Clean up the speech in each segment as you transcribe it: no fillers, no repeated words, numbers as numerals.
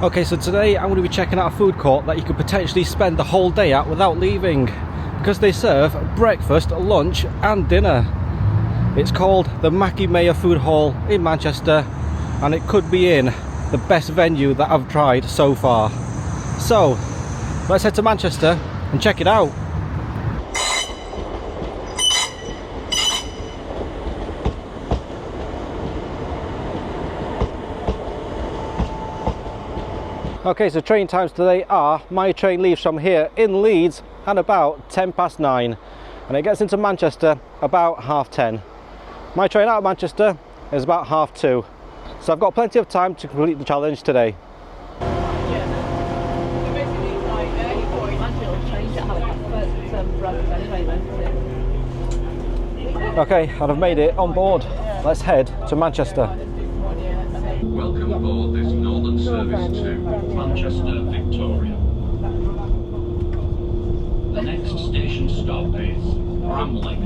Okay, so today I'm going to be checking out a food court that you could potentially spend the whole day at without leaving, because they serve breakfast, lunch and dinner. It's called the Mackie Food Hall in Manchester, and it could be in the best venue that I've tried so far. So let's head to Manchester and check it out. Okay, so train times today are, my train leaves from here in Leeds at about 9:10 and it gets into Manchester about 10:30. My train out of Manchester is about 2:30, so I've got plenty of time to complete the challenge today. Okay, and I've made it on board. Let's head to Manchester. Welcome aboard this Northern service to Manchester, Victoria. The next station stop is Bramley.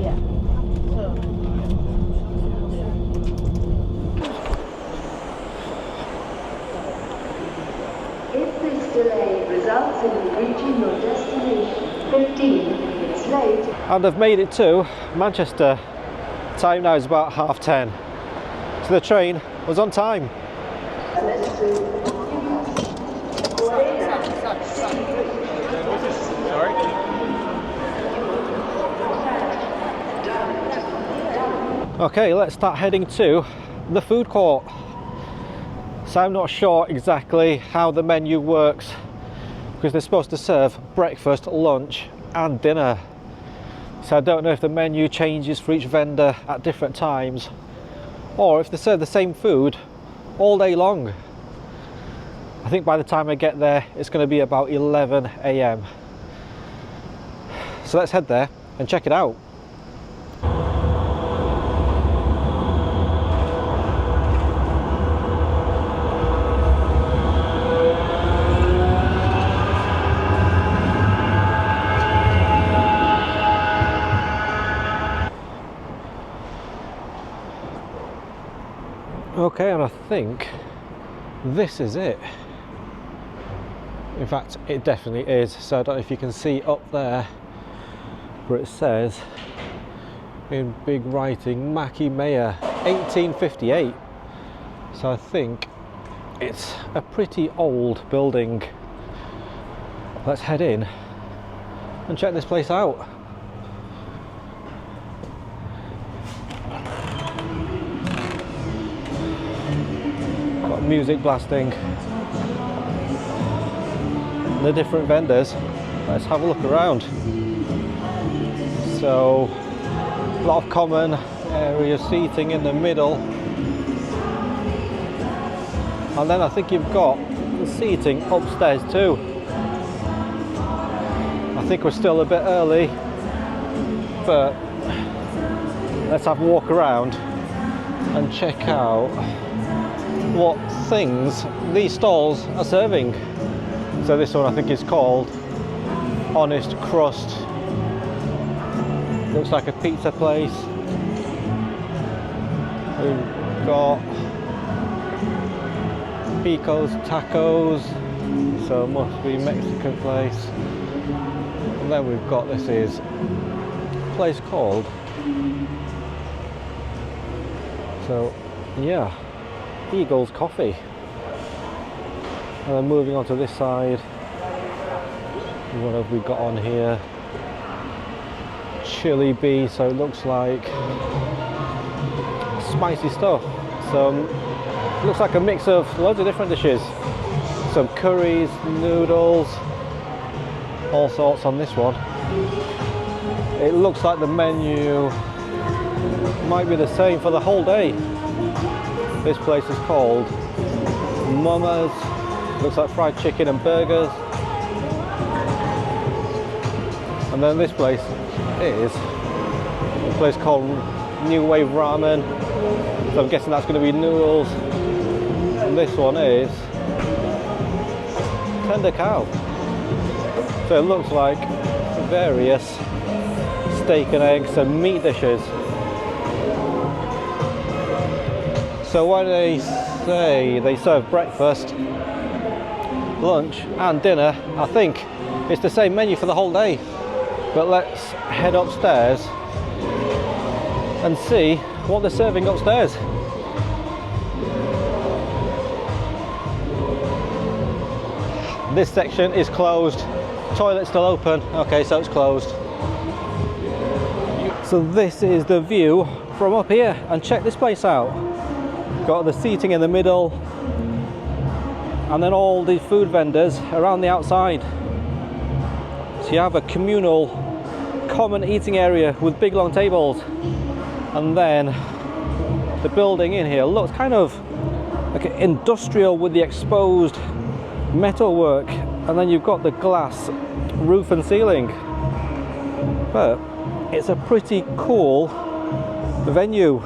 If this delay results in reaching your destination 15 minutes late. And I've made it to Manchester. Time now is about 10:30. So the train was on time. Okay, let's start heading to the food court. So I'm not sure exactly how the menu works, because they're supposed to serve breakfast, lunch and dinner. So I don't know if the menu changes for each vendor at different times, or if they serve the same food all day long. I think by the time I get there it's going to be about 11 AM. So let's head there and check it out. Okay, and I think this is it. In fact, it definitely is. So I don't know if you can see up there where it says in big writing Mackie 1858. So I think it's a pretty old building. Let's head in and check this place out. Got music blasting, the different vendors. Let's have a look around. So a lot of common area seating in the middle, and then I think you've got the seating upstairs too. I think we're still a bit early, but let's have a walk around and check out what things these stalls are serving. So this one I think is called Honest Crust. Looks like a pizza place. We've got Pico's Tacos, so it must be Mexican place. And then we've got, this is a place called, so yeah, Eagle's Coffee. And then moving on to this side, what have we got on here? Chili bee, so it looks like spicy stuff. So it looks like a mix of loads of different dishes. Some curries, noodles, all sorts on this one. It looks like the menu might be the same for the whole day. This place is called Mama's. Looks like fried chicken and burgers. And then this place is a place called New Wave Ramen. So I'm guessing that's going to be noodles. And this one is Tender Cow. So it looks like various steak and eggs and meat dishes. So when they say they serve breakfast, lunch and dinner. I think it's the same menu for the whole day. But let's head upstairs and see what they're serving upstairs. This section is closed. Toilet's still open. Okay, so it's closed. So this is the view from up here, and check this place out. Got the seating in the middle and then all the food vendors around the outside. So you have a communal common eating area with big long tables, and then the building in here looks kind of like industrial with the exposed metalwork, and then you've got the glass roof and ceiling. But it's a pretty cool venue.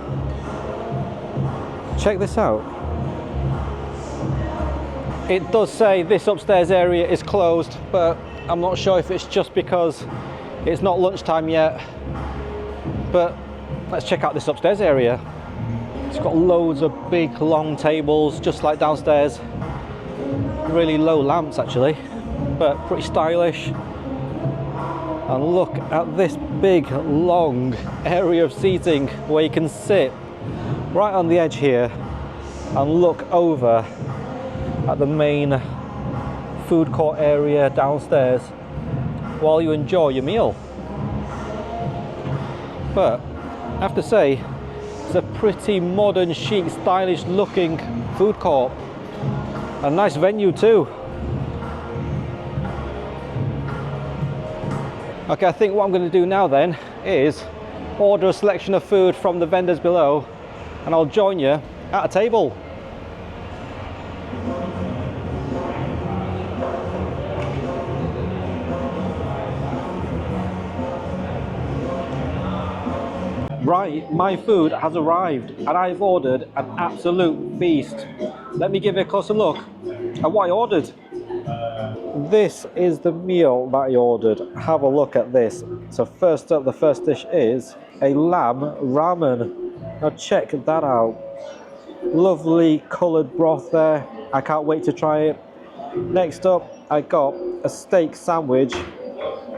Check this out. It does say this upstairs area is closed, but I'm not sure if it's just because it's not lunchtime yet. But let's check out this upstairs area. It's got loads of big long tables just like downstairs. Really low lamps actually, but pretty stylish. And look at this big long area of seating where you can sit right on the edge here and look over at the main food court area downstairs while you enjoy your meal. But I have to say, it's a pretty modern, chic, stylish looking food court. A nice venue too. Okay, I think what I'm going to do now then is order a selection of food from the vendors below, and I'll join you at a table. Right, my food has arrived and I've ordered an absolute feast. Let me give you a closer look at what I ordered. This is the meal that I ordered. Have a look at this. So first up, the first dish is a lamb ramen. Now check that out. Lovely coloured broth there. I can't wait to try it. Next up, I got a steak sandwich.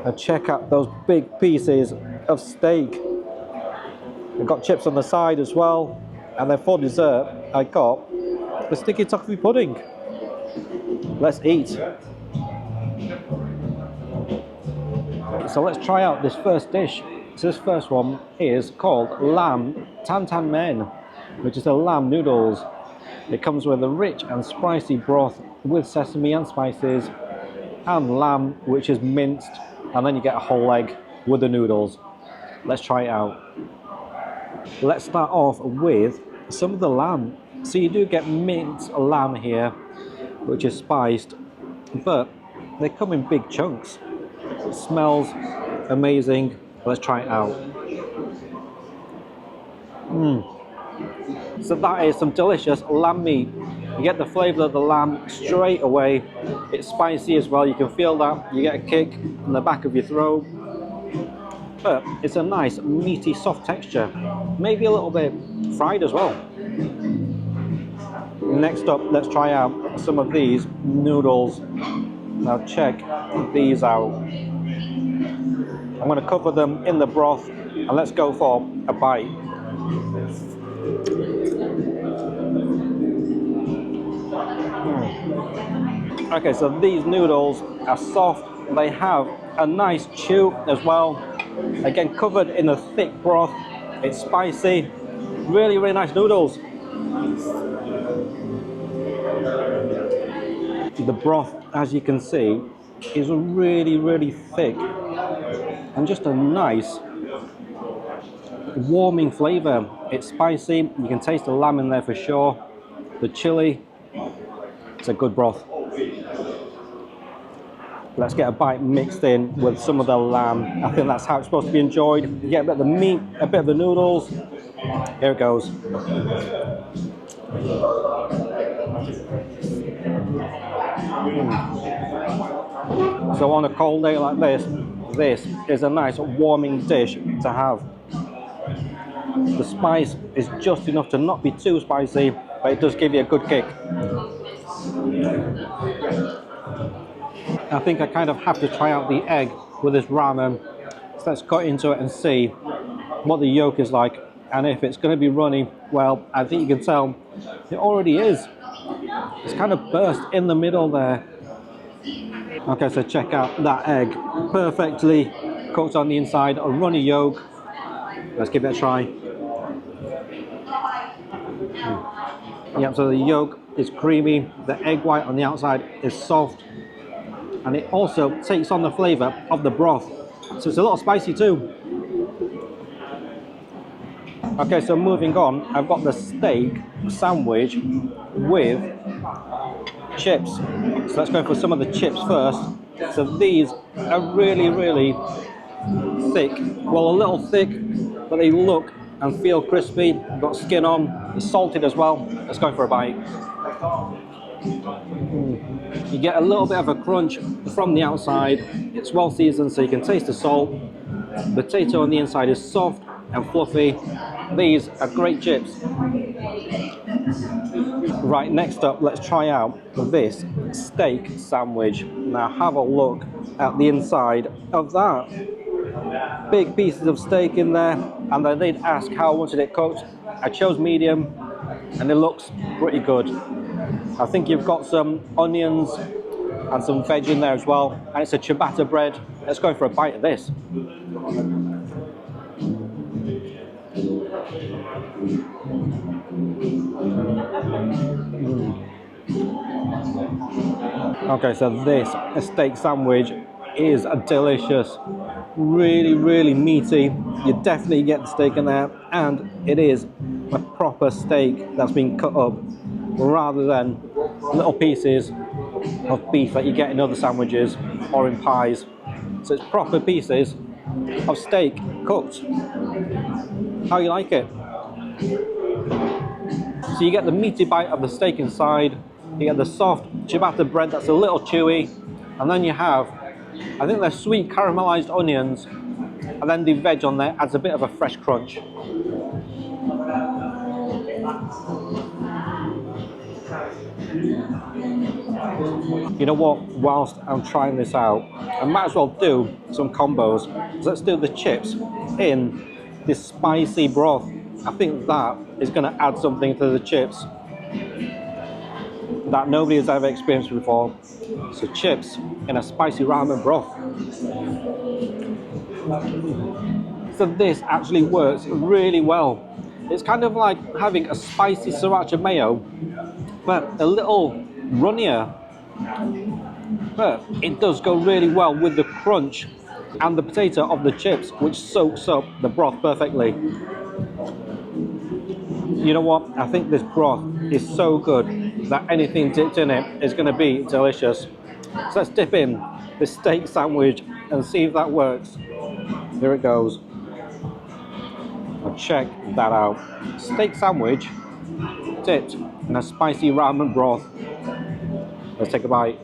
And check out those big pieces of steak. I got chips on the side as well. And then for dessert, I got the sticky toffee pudding. Let's eat. So let's try out this first dish. So this first one is called lamb tan tan men, which is the lamb noodles. It comes with a rich and spicy broth with sesame and spices, and lamb, which is minced, and then you get a whole egg with the noodles. Let's try it out. Let's start off with some of the lamb. So you do get minced lamb here, which is spiced, but they come in big chunks. It smells amazing. Let's try it out. So that is some delicious lamb meat. You get the flavour of the lamb straight away. It's spicy as well, you can feel that. You get a kick in the back of your throat. But it's a nice meaty soft texture. Maybe a little bit fried as well. Next up, let's try out some of these noodles. Now check these out. I'm going to cover them in the broth and let's go for a bite. Okay, so these noodles are soft. They have a nice chew as well. Again, covered in a thick broth. It's spicy. Really, really nice noodles. The broth, as you can see, is really, really thick and just a nice warming flavour. It's spicy. You can taste the lamb in there for sure. The chilli. It's a good broth. Let's get a bite mixed in with some of the lamb. I think that's how it's supposed to be enjoyed. You get a bit of the meat, a bit of the noodles. Here it goes. So on a cold day like this, this is a nice warming dish to have. The spice is just enough to not be too spicy, but it does give you a good kick. I think I kind of have to try out the egg with this ramen. So let's cut into it and see what the yolk is like. And if it's going to be runny, well, I think you can tell it already is. It's kind of burst in the middle there. Okay, so check out that egg. Perfectly cooked on the inside, a runny yolk. Let's give it a try. Yep, so the yolk is creamy, the egg white on the outside is soft, and it also takes on the flavour of the broth. So it's a little spicy too. Okay, so moving on, I've got the steak sandwich with chips. So let's go for some of the chips first. So these are really, really thick. Well, a little thick, but they look and feel crispy. Got skin on, it's salted as well. Let's go for a bite. You get a little bit of a crunch from the outside. It's well seasoned, so you can taste the salt. The potato on the inside is soft and fluffy. These are great chips. Right, next up, let's try out this steak sandwich. Now have a look at the inside of that. Big pieces of steak in there, and they did ask how I wanted it cooked. I chose medium, and it looks pretty good. I think you've got some onions and some veg in there as well, and it's a ciabatta bread. Let's go for a bite of this. Okay, so this steak sandwich is delicious. Really, really meaty. You definitely get the steak in there, and it is a proper steak that's been cut up rather than little pieces of beef that you get in other sandwiches or in pies. So it's proper pieces of steak cooked. How you like it? So you get the meaty bite of the steak inside, you get the soft ciabatta bread that's a little chewy, and then you have, I think they're sweet caramelized onions, and then the veg on there adds a bit of a fresh crunch. You know what, whilst I'm trying this out, I might as well do some combos. So let's do the chips in this spicy broth. I think that is going to add something to the chips that nobody has ever experienced before. So chips in a spicy ramen broth. So this actually works really well. It's kind of like having a spicy sriracha mayo, but a little runnier. But it does go really well with the crunch and the potato of the chips, which soaks up the broth perfectly. You know what? I think this broth is so good that anything dipped in it is going to be delicious. So let's dip in this steak sandwich and see if that works. Here it goes. Now check that out. Steak sandwich dipped in a spicy ramen broth. Let's take a bite.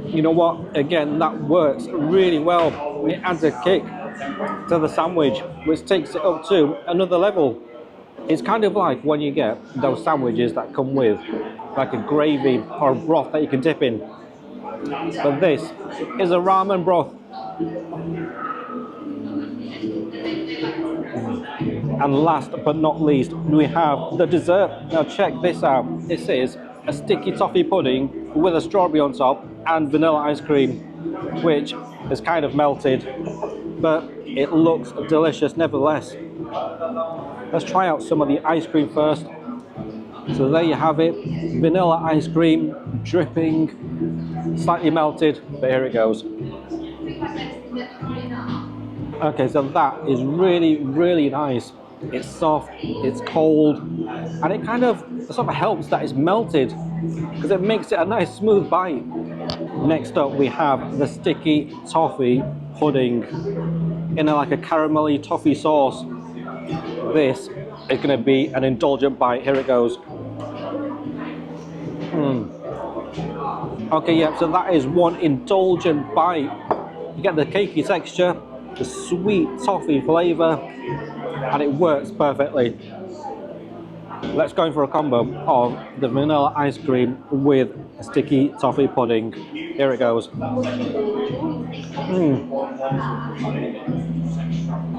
You know what? Again, that works really well. It adds a kick to the sandwich, which takes it up to another level. It's kind of like when you get those sandwiches that come with like a gravy or a broth that you can dip in. But this is a ramen broth. And last but not least, we have the dessert. Now check this out. This is a sticky toffee pudding with a strawberry on top and vanilla ice cream, which is kind of melted, but it looks delicious nevertheless. Let's try out some of the ice cream first. So there you have it, vanilla ice cream, dripping, slightly melted, but here it goes. Okay, so that is really, really nice. It's soft, it's cold, and it kind of sort of helps that it's melted because it makes it a nice smooth bite. Next up we have the sticky toffee pudding in like a caramelly toffee sauce. This is going to be an indulgent bite. Here it goes. Okay, yeah, so that is one indulgent bite. You get the cakey texture, the sweet toffee flavour, and it works perfectly. Let's go in for a combo of the vanilla ice cream with sticky toffee pudding. Here it goes.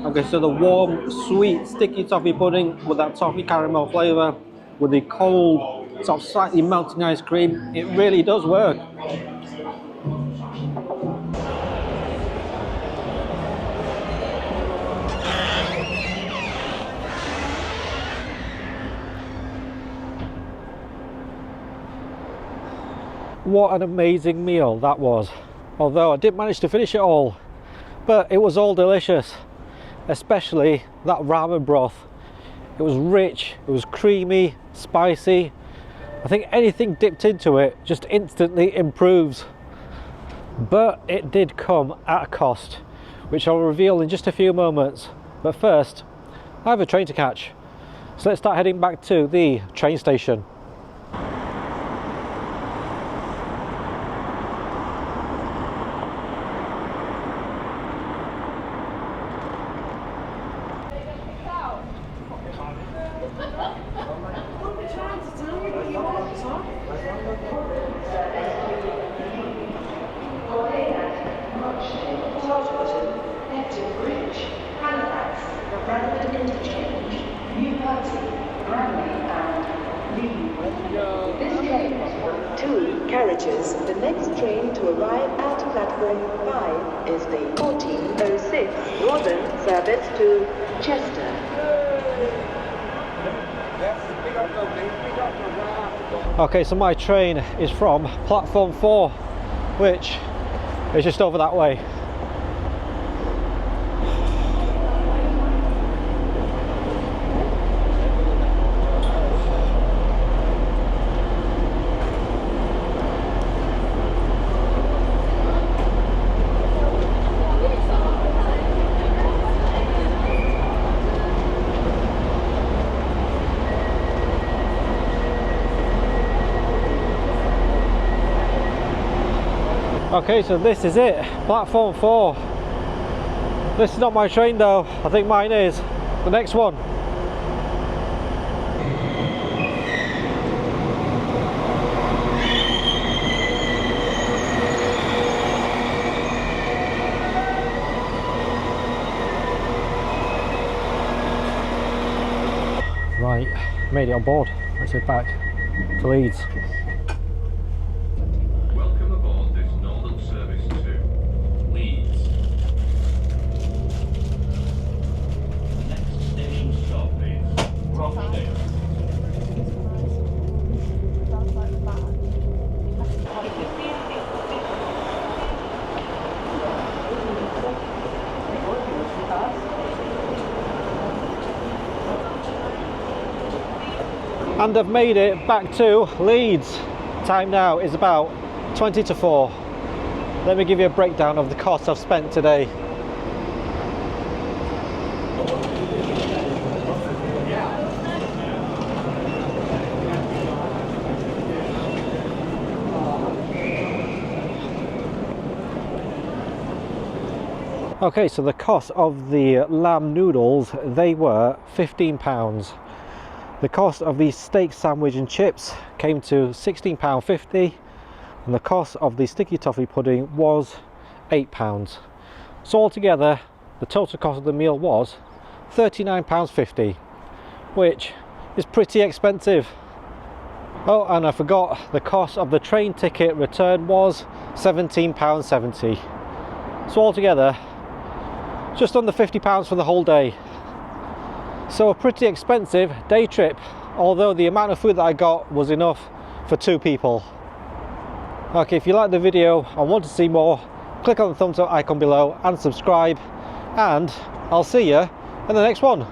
Okay, so the warm, sweet, sticky toffee pudding with that toffee caramel flavour, with the cold, sort of slightly melting ice cream, it really does work. What an amazing meal that was. Although I didn't manage to finish it all, but it was all delicious. Especially that ramen broth. It was rich, it was creamy, spicy. I think anything dipped into it just instantly improves. But it did come at a cost, which I'll reveal in just a few moments. But first, I have a train to catch. So let's start heading back to the train station. Two carriages. The next train to arrive at platform 5 is the 1406 Northern service to Chester. Okay, so my train is from platform 4, which is just over that way. Okay, so this is it, platform 4. This is not my train though, I think mine is. The next one. Right, made it on board. Let's head back to Leeds. Welcome aboard this Northern service to Leeds. The next station stop is Rochdale. And I've made it back to Leeds. Time now is about 20 to 4. Let me give you a breakdown of the cost I've spent today. Okay, so the cost of the lamb noodles, they were £15. The cost of the steak sandwich and chips came to £16.50, and the cost of the sticky toffee pudding was £8. So altogether, the total cost of the meal was £39.50, which is pretty expensive. Oh, and I forgot, the cost of the train ticket return was £17.70. So altogether, just under £50 for the whole day. So a pretty expensive day trip, although the amount of food that I got was enough for 2 people. Okay, if you like the video and want to see more, click on the thumbs up icon below and subscribe, and I'll see you in the next one.